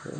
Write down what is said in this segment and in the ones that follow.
എല്ലാ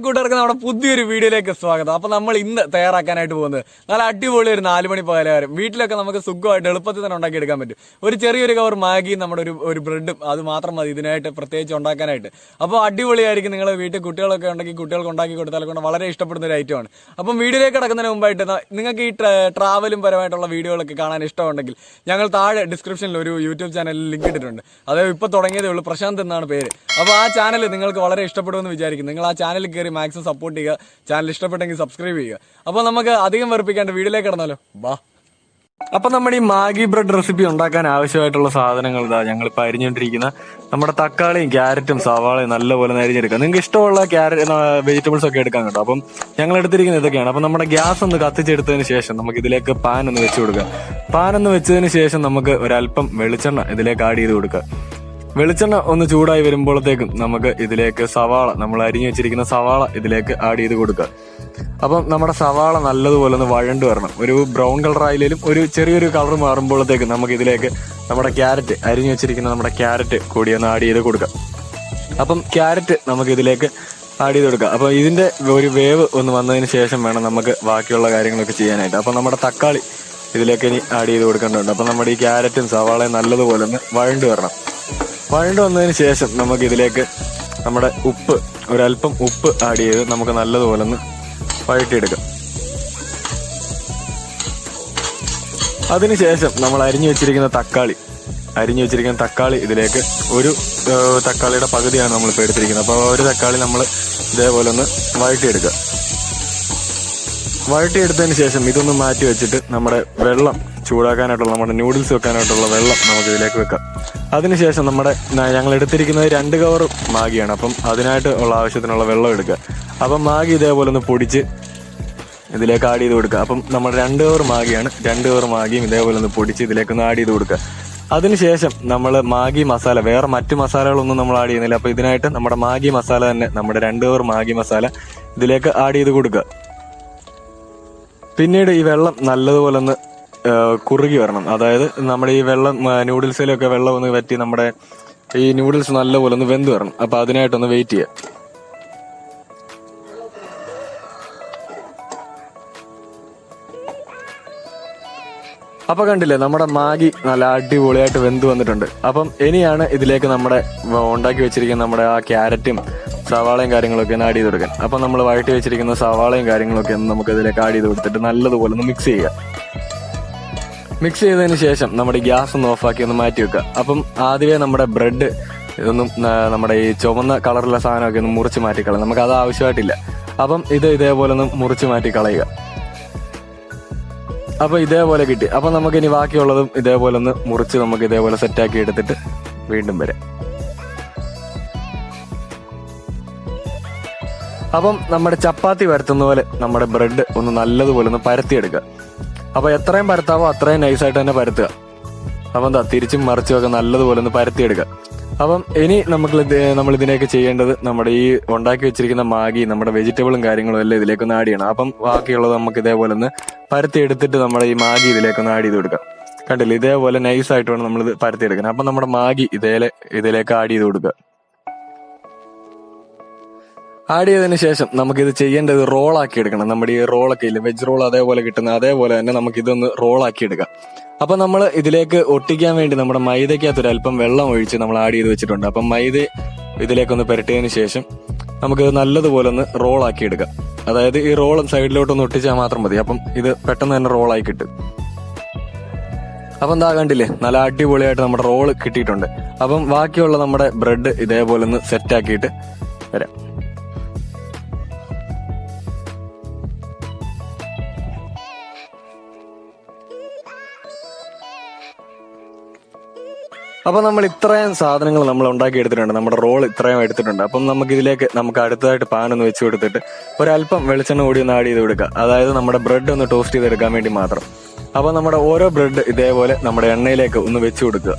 കൂട്ടുകാർക്കും നമ്മുടെ പുതിയൊരു വീഡിയോയിലേക്ക് സ്വാഗതം. അപ്പൊ നമ്മൾ ഇന്ന് തയ്യാറാക്കാനായിട്ട് പോകുന്നത് നല്ല അടിപൊളി ഒരു 4 മണി പലഹാരം. വീട്ടിലൊക്കെ നമുക്ക് സുഖമായിട്ട് എളുപ്പത്തിൽ തന്നെ ഉണ്ടാക്കിയെടുക്കാൻ പറ്റും. ഒരു ചെറിയൊരു കവർ മാഗിയും നമ്മുടെ ഒരു ബ്രെഡും അത് മാത്രം മതി ഇതിനായിട്ട് പ്രത്യേകിച്ച് ഉണ്ടാക്കാനായിട്ട്. അപ്പോൾ അടിപൊളിയായിരിക്കും. നിങ്ങൾ വീട്ടിൽ കുട്ടികളൊക്കെ ഉണ്ടെങ്കിൽ കുട്ടികൾക്ക് ഉണ്ടാക്കി കൊടുത്താൽ കൊണ്ട് വളരെ ഇഷ്ടപ്പെടുന്ന ഒരു ഐറ്റമാണ്. അപ്പം വീഡിയോയിലേക്ക് കിടക്കുന്നതിന് മുമ്പായിട്ട് നിങ്ങൾക്ക് ഈ ട്രാവലും പരമായിട്ടുള്ള വീഡിയോകളൊക്കെ കാണാൻ ഇഷ്ടമുണ്ടെങ്കിൽ ഞങ്ങൾ താഴെ ഡിസ്ക്രിപ്ഷനിൽ ഒരു യൂട്യൂബ് ചാനലിൽ ലിങ്ക് ഇട്ടിട്ടുണ്ട്. അതായത് ഇപ്പോൾ തുടങ്ങിയതേ ഉള്ളൂ, പ്രശാന്ത് എന്നാണ് പേര്. അപ്പോൾ ആ ചാനൽ നിങ്ങൾക്ക് വളരെ ഇഷ്ടപ്പെടുമെന്ന് വിചാരിക്കും. നിങ്ങൾ ആ ചാനലിൽ കയറി മാക്സിമം സപ്പോർട്ട് ചെയ്യുക. ചാനൽ ഇഷ്ടപ്പെട്ടെങ്കിൽ സബ്സ്ക്രൈബ് ചെയ്യുക. അപ്പോൾ നമുക്ക് അധികം വെറുപ്പിക്കാണ്ട് വീഡിയോയിലേക്ക് കിടന്നാലോ. ബാ. അപ്പൊ നമ്മുടെ ഈ മാഗി ബ്രെഡ് റെസിപ്പി ഉണ്ടാക്കാൻ ആവശ്യമായിട്ടുള്ള സാധനങ്ങൾ ഇതാ ഞങ്ങളിപ്പോൾ അരിഞ്ഞുകൊണ്ടിരിക്കുന്ന നമ്മുടെ തക്കാളിയും ക്യാരറ്റും സവാളയും നല്ലപോലെ അരിഞ്ഞെടുക്കുക. നിങ്ങൾക്ക് ഇഷ്ടമുള്ള വെജിറ്റബിൾസ് ഒക്കെ എടുക്കാൻ കേട്ടോ. അപ്പം ഞങ്ങൾ എടുത്തിരിക്കുന്നത് ഇതൊക്കെയാണ്. അപ്പം നമ്മുടെ ഗ്യാസ് ഒന്ന് കത്തിച്ചെടുത്തതിന് ശേഷം നമുക്ക് ഇതിലേക്ക് പാൻ ഒന്ന് വെച്ച് കൊടുക്കുക. പാൻ ഒന്ന് വെച്ചതിന് ശേഷം നമുക്ക് ഒരല്പം വെളിച്ചെണ്ണ ഇതിലേക്ക് ആഡ് ചെയ്ത് കൊടുക്കുക. വെളിച്ചെണ്ണ ഒന്ന് ചൂടായി വരുമ്പോഴത്തേക്കും നമുക്ക് ഇതിലേക്ക് സവാള, നമ്മൾ അരിഞ്ഞു വെച്ചിരിക്കുന്ന സവാള ഇതിലേക്ക് ആഡ് ചെയ്ത് കൊടുക്കുക. അപ്പം നമ്മുടെ സവാള നല്ലതുപോലെ ഒന്ന് വഴണ്ട് വരണം. ഒരു ബ്രൗൺ കളർ ആയാലും ഒരു ചെറിയൊരു കളർ മാറുമ്പോഴത്തേക്കും നമുക്ക് ഇതിലേക്ക് നമ്മുടെ ക്യാരറ്റ്, അരിഞ്ഞു വെച്ചിരിക്കുന്ന നമ്മുടെ ക്യാരറ്റ് കൂടി ഒന്ന് ആഡ് ചെയ്ത് കൊടുക്കുക. അപ്പം ക്യാരറ്റ് നമുക്ക് ഇതിലേക്ക് ആഡ് ചെയ്ത് കൊടുക്കുക. അപ്പം ഇതിന്റെ ഒരു വേവ് ഒന്ന് വന്നതിന് ശേഷം വേണം നമുക്ക് ബാക്കിയുള്ള കാര്യങ്ങളൊക്കെ ചെയ്യാനായിട്ട്. അപ്പം നമ്മുടെ തക്കാളി ഇതിലേക്ക് ഇനി ആഡ് ചെയ്ത് കൊടുക്കേണ്ടതുണ്ട്. അപ്പം നമ്മുടെ ഈ ക്യാരറ്റും സവാളയും നല്ലതുപോലെ ഒന്ന് വഴണ്ട് വരണം. വഴണ്ട് വന്നതിന് ശേഷം നമുക്ക് ഇതിലേക്ക് നമ്മുടെ ഉപ്പ്, ഒരല്പം ഉപ്പ് ആഡ് ചെയ്ത് നമുക്ക് നല്ലതുപോലെ ഒന്ന് വഴറ്റിയെടുക്കാം. അതിനുശേഷം നമ്മൾ അരിഞ്ഞു വെച്ചിരിക്കുന്ന തക്കാളി ഇതിലേക്ക് ഒരു തക്കാളിയുടെ പകുതിയാണ് നമ്മളിപ്പോൾ എടുത്തിരിക്കുന്നത്. അപ്പോൾ ഒരു തക്കാളി നമ്മൾ ഇതേപോലെ ഒന്ന് വഴറ്റിയെടുക്കുക. വഴറ്റിയെടുത്തതിന് ശേഷം ഇതൊന്ന് മാറ്റി വെച്ചിട്ട് നമ്മുടെ വെള്ളം ചൂടാക്കാനായിട്ടുള്ള, നമ്മുടെ നൂഡിൽസ് വെക്കാനായിട്ടുള്ള വെള്ളം നമുക്ക് ഇതിലേക്ക് വെക്കാം. അതിനുശേഷം ഞങ്ങൾ എടുത്തിരിക്കുന്നത് 2 കവർ മാഗിയാണ്. അപ്പം അതിനായിട്ട് ഉള്ള ആവശ്യത്തിനുള്ള വെള്ളം എടുക്കുക. അപ്പം മാഗി ഇതേപോലെ ഒന്ന് പൊടിച്ച് ഇതിലേക്ക് ആഡ് ചെയ്ത് കൊടുക്കുക. അപ്പം നമ്മൾ 2 കവർ മാഗിയാണ്, 2 കവർ മാഗിയും ഇതേപോലെ ഒന്ന് പൊടിച്ച് ഇതിലേക്കൊന്ന് ആഡ് ചെയ്ത് കൊടുക്കുക. അതിനുശേഷം നമ്മൾ മാഗി മസാല, വേറെ മറ്റു മസാലകളൊന്നും നമ്മൾ ആഡ് ചെയ്യുന്നില്ല. അപ്പോൾ ഇതിനായിട്ട് നമ്മുടെ മാഗി മസാല തന്നെ, നമ്മുടെ 2 കവർ മാഗി മസാല ഇതിലേക്ക് ആഡ് ചെയ്ത് കൊടുക്കുക. പിന്നീട് ഈ വെള്ളം നല്ലതുപോലെ ഒന്ന് കുറുകി വരണം. അതായത് നമ്മുടെ ഈ വെള്ളം, നൂഡിൽസിലൊക്കെ വെള്ളം ഒന്ന് വറ്റി നമ്മുടെ ഈ നൂഡിൽസ് നല്ലപോലെ ഒന്ന് വെന്ത് വരണം. അപ്പൊ അതിനായിട്ടൊന്ന് വെയിറ്റ് ചെയ്യാം. അപ്പൊ കണ്ടില്ലേ, നമ്മുടെ മാഗി നല്ല അടിപൊളിയായിട്ട് വെന്ത് വന്നിട്ടുണ്ട്. അപ്പം ഇനിയാണ് ഇതിലേക്ക് നമ്മുടെ ഉണ്ടാക്കി വെച്ചിരിക്കുന്ന നമ്മുടെ ആ ക്യാരറ്റും സവാളയും കാര്യങ്ങളൊക്കെ ഒന്ന് ആഡ് ചെയ്ത് കൊടുക്കാൻ. അപ്പം നമ്മൾ വഴറ്റി വെച്ചിരിക്കുന്ന സവാളയും കാര്യങ്ങളൊക്കെ ഒന്ന് നമുക്ക് ഇതിലേക്ക് ആഡ് ചെയ്ത് കൊടുത്തിട്ട് നല്ലതുപോലെ ഒന്ന് മിക്സ് ചെയ്യുക. മിക്സ് ചെയ്തതിന് ശേഷം നമ്മുടെ ഗ്യാസ് ഒന്ന് ഓഫാക്കി ഒന്ന് മാറ്റി വെക്കുക. അപ്പം ആദ്യമേ നമ്മുടെ ബ്രെഡ് ഇതൊന്നും നമ്മുടെ ഈ ചുവന്ന കളറുള്ള സാധനമൊക്കെ ഒന്ന് മുറിച്ച് മാറ്റിക്കളയാം. നമുക്ക് അത് ആവശ്യമായിട്ടില്ല. അപ്പം ഇതേപോലെ ഒന്ന് മുറിച്ച് മാറ്റി കളയുക. അപ്പൊ ഇതേപോലെ കിട്ടി. അപ്പൊ നമുക്ക് ഇനി ബാക്കിയുള്ളതും ഇതേപോലെ ഒന്ന് മുറിച്ച് നമുക്ക് ഇതേപോലെ സെറ്റാക്കി എടുത്തിട്ട് വീണ്ടും വരാം. അപ്പം നമ്മുടെ ചപ്പാത്തി പരത്തുന്ന പോലെ നമ്മുടെ ബ്രെഡ് ഒന്ന് നല്ലതുപോലെ ഒന്ന് പരത്തിയെടുക്കുക. അപ്പൊ എത്രയും പരത്താവോ അത്രയും നൈസായിട്ട് തന്നെ പരത്തുക. അപ്പം എന്താ തിരിച്ചും മറിച്ചും ഒക്കെ നല്ലതുപോലെ ഒന്ന് പരത്തിയെടുക്കുക. അപ്പം ഇനി നമ്മൾ ഇതിലേക്ക് ചെയ്യേണ്ടത് നമ്മുടെ ഈ ഉണ്ടാക്കി വെച്ചിരിക്കുന്ന മാഗി, നമ്മുടെ വെജിറ്റബിളും കാര്യങ്ങളും എല്ലാം ഇതിലേക്കൊന്ന് ആഡ് ചെയ്യണം. അപ്പം ബാക്കിയുള്ളത് നമുക്ക് ഇതേപോലെ ഒന്ന് പരത്തി എടുത്തിട്ട് നമ്മുടെ ഈ മാഗി ഇതിലേക്കൊന്ന് ആഡ് ചെയ്ത് കൊടുക്കാം. കണ്ടില്ലേ, ഇതേപോലെ നൈസായിട്ട് വേണം നമ്മളിത് പരത്തിയെടുക്കാൻ. അപ്പം നമ്മുടെ മാഗി ഇതിലേക്ക് ആഡ് ചെയ്ത് കൊടുക്കുക. ആഡ് ചെയ്തതിന് ശേഷം നമുക്കിത് ചെയ്യേണ്ടത് റോളാക്കി എടുക്കണം. നമ്മുടെ ഈ റോളൊക്കെ ഇല്ല, വെജ് റോൾ അതേപോലെ കിട്ടുന്ന അതേപോലെ തന്നെ നമുക്കിതൊന്ന് റോളാക്കി എടുക്കാം. അപ്പൊ നമ്മൾ ഇതിലേക്ക് ഒട്ടിക്കാൻ വേണ്ടി നമ്മുടെ മൈദയ്ക്കകത്ത് ഒരു അല്പം വെള്ളം ഒഴിച്ച് നമ്മൾ ആഡ് ചെയ്ത് വെച്ചിട്ടുണ്ട്. അപ്പം മൈദ ഇതിലേക്കൊന്ന് പുരട്ടിയതിന് ശേഷം നമുക്ക് നല്ലതുപോലെ ഒന്ന് റോളാക്കി എടുക്കാം. അതായത് ഈ റോളും സൈഡിലോട്ടൊന്ന് ഒട്ടിച്ചാൽ മാത്രം മതി. അപ്പം ഇത് പെട്ടെന്ന് തന്നെ റോളായി കിട്ടും. അപ്പം എന്താ കണ്ടില്ലേ, നല്ല അടിപൊളിയായിട്ട് നമ്മുടെ റോള് കിട്ടിയിട്ടുണ്ട്. അപ്പം ബാക്കിയുള്ള നമ്മുടെ ബ്രെഡ് ഇതേപോലെ ഒന്ന് സെറ്റാക്കിയിട്ട് വരാം. അപ്പൊ നമ്മൾ ഇത്രയും സാധനങ്ങൾ നമ്മൾ ഉണ്ടാക്കി എടുത്തിട്ടുണ്ട്. നമ്മുടെ റോൾ ഇത്രയും എടുത്തിട്ടുണ്ട്. അപ്പം നമുക്ക് അടുത്തതായിട്ട് പാൻ ഒന്ന് വെച്ച് കൊടുത്തിട്ട് ഒരല്പം വെളിച്ചെണ്ണ കൂടി ഒന്ന് ആഡ് ചെയ്ത് കൊടുക്കുക. അതായത് നമ്മുടെ ബ്രെഡ് ഒന്ന് ടോസ്റ്റ് ചെയ്തെടുക്കാൻ വേണ്ടി മാത്രം. അപ്പൊ നമ്മുടെ ഓരോ ബ്രെഡ് ഇതേപോലെ നമ്മുടെ എണ്ണയിലേക്ക് ഒന്ന് വെച്ച് കൊടുക്കുക.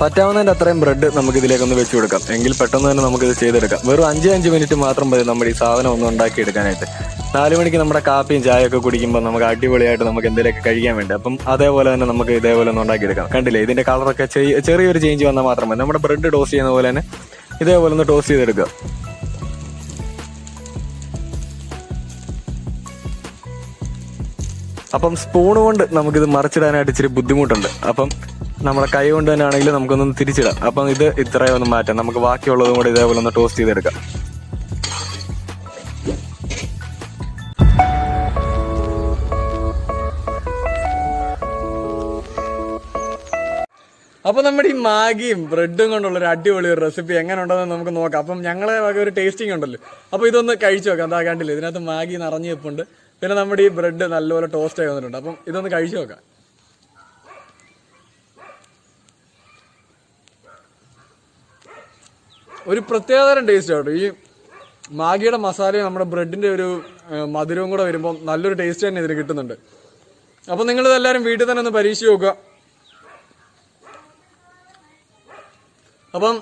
പറ്റാവുന്നതിന്റെ അത്രയും ബ്രെഡ് നമുക്ക് ഇതിലേക്കൊന്ന് വെച്ച് കൊടുക്കാം. എങ്കിൽ പെട്ടെന്ന് തന്നെ നമുക്കിത് ചെയ്തെടുക്കാം. വെറും 5 മിനിറ്റ് മാത്രം മതി നമ്മുടെ ഈ സാധനം ഒന്ന് ഉണ്ടാക്കിയെടുക്കാനായിട്ട്. 4 മണിക്ക് നമ്മുടെ കാപ്പിയും ചായയൊക്കെ കുടിക്കുമ്പോൾ നമുക്ക് അടിപൊളിയായിട്ട് നമുക്ക് എന്തെങ്കിലുമൊക്കെ കഴിക്കാൻ വേണ്ടി. അപ്പം അതേപോലെ തന്നെ നമുക്ക് ഇതേപോലെ ഒന്ന് ഉണ്ടാക്കിയെടുക്കാം. കണ്ടില്ലേ, ഇതിന്റെ കളറൊക്കെ ചെറിയൊരു ചേഞ്ച് വന്നാൽ മാത്രം മതി. നമ്മുടെ ബ്രെഡ് ടോസ്റ്റ് ചെയ്യുന്ന പോലെ തന്നെ ഇതേപോലെ ഒന്ന് ടോസ്റ്റ് ചെയ്തെടുക്കുക. അപ്പം സ്പൂണ് കൊണ്ട് നമുക്കിത് മറിച്ചിടാനായിട്ട് ഇച്ചിരി ബുദ്ധിമുട്ടുണ്ട്. അപ്പം നമ്മുടെ കൈ കൊണ്ട് തന്നെ ആണെങ്കിലും നമുക്കൊന്ന് തിരിച്ചിടാം. അപ്പം ഇത് ഇത്രയും ഒന്ന് മാറ്റാം. നമുക്ക് ബാക്കിയുള്ളതും കൂടെ ഇതേപോലെ ഒന്ന് ടോസ്റ്റ് ചെയ്തെടുക്കാം. അപ്പൊ നമ്മുടെ ഈ മാഗിയും ബ്രെഡും കൊണ്ടുള്ള ഒരു അടിപൊളി ഒരു റെസിപ്പി എങ്ങനെ ഉണ്ടെന്ന് നമുക്ക് നോക്കാം. അപ്പം ഞങ്ങളെ വക ഒരു ടേസ്റ്റിംഗ് ഉണ്ടല്ലോ, അപ്പൊ ഇതൊന്ന് കഴിച്ചു നോക്കാം. എന്താ കണ്ടില്ല, ഇതിനകത്ത് മാഗി നിറഞ്ഞു വെപ്പുണ്ട്. പിന്നെ നമ്മുടെ ഈ ബ്രെഡ് നല്ലപോലെ ടോസ്റ്റ് ആയി വന്നിട്ടുണ്ട്. അപ്പം ഇതൊന്ന് കഴിച്ചു നോക്കാം. ഒരു പ്രത്യേകതരം ടേസ്റ്റ് ആട്ടോ. ഈ മാഗിയുടെ മസാലയും നമ്മുടെ ബ്രെഡിന്റെ ഒരു മധുരവും കൂടെ വരുമ്പോൾ നല്ലൊരു ടേസ്റ്റ് തന്നെ ഇതിന് കിട്ടുന്നുണ്ട്. അപ്പം നിങ്ങളിതെല്ലാവരും വീട്ടിൽ തന്നെ ഒന്ന് പരീക്ഷിച്ച് നോക്കുക. അപ്പം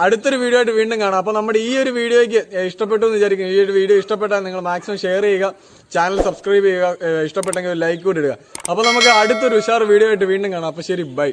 അടുത്തൊരു വീഡിയോ ആയിട്ട് വീണ്ടും കാണാം. അപ്പോൾ നമ്മുടെ ഈ ഒരു വീഡിയോയ്ക്ക് ഇഷ്ടപ്പെട്ടു എന്ന് വിചാരിക്കും. ഈ ഒരു വീഡിയോ ഇഷ്ടപ്പെട്ടാൽ നിങ്ങൾ മാക്സിമം ഷെയർ ചെയ്യുക, ചാനൽ സബ്സ്ക്രൈബ് ചെയ്യുക, ഇഷ്ടപ്പെട്ടെങ്കിൽ ലൈക്ക് കൂടി ഇടുക. അപ്പോൾ നമുക്ക് അടുത്തൊരു ഉഷാർ വീഡിയോ ആയിട്ട് വീണ്ടും കാണാം. അപ്പോൾ ശരി, ബൈ.